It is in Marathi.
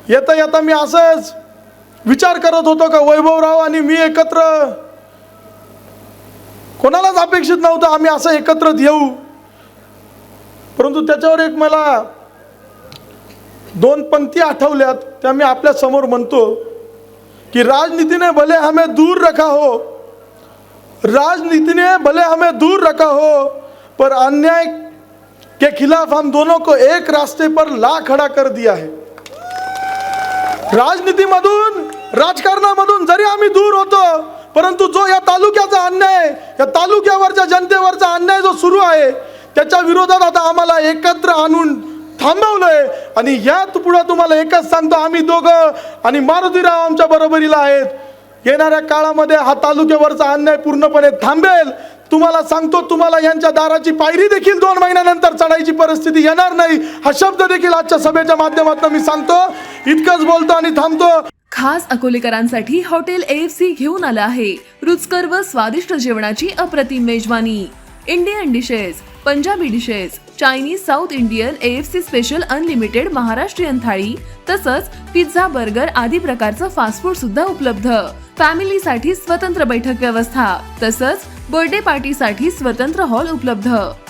येता येता मी असंच विचार करत होतो का वैभवराव आणि मी एकत्र, कोणालाच अपेक्षित नव्हतं आम्ही असं एकत्र येऊ, परंतु त्याच्यावर एक मला 2 पंक्ती आठवल्यात, त्या मी आपल्या समोर म्हणतो कि राजनीति ने भले हमें दूर रखा हो, राजनीति ने भले हमें दूर रखा हो, पर अन्याय के खिलाफ हम दोनों को एक रास्ते पर ला खड़ा कर दिया है। राजनीतीमधून, राजकारणामधून जरी आम्ही दूर होतो, परंतु जो या तालुक्याचा अन्याय, या तालुक्यावरच्या जनतेवरचा अन्याय जो सुरू आहे, त्याच्या विरोधात आता आम्हाला एकत्र आणून थांबवलंय। आणि यात पुढे तुम्हाला एकच सांगतो, आम्ही दोघं आणि मारुतीराव आमच्या बरोबरीला आहेत। येणाऱ्या काळामध्ये हा तालुक्यावरचा अन्याय पूर्णपणे थांबेल। तुम्हाला सांगतो, तुम्हाला यांच्या दाराची पायरी देखील 2 महिन्यानंतर चढायची परिस्थिती येणार नाही, हा शब्द देखील आजच्या सभेच्या माध्यमातून मी सांगतो। इतकंच बोलतो आणि थांबतो। खास अकोलेकरांसाठी हॉटेल AFC घेऊन आलं आहे रुचकर व स्वादिष्ट जेवणाची अप्रतिम मेजवानी। Indian dishes, Punjabi dishes, Chinese, south Indian, AFC special unlimited Maharashtrian थाळी, तसंच पिझ्झा, बर्गर आदी प्रकारचं फास्ट फूड सुद्धा उपलब्ध। फॅमिलीसाठी स्वतंत्र बैठक व्यवस्था, तसंच बर्थडे पार्टीसाठी स्वतंत्र हॉल उपलब्ध।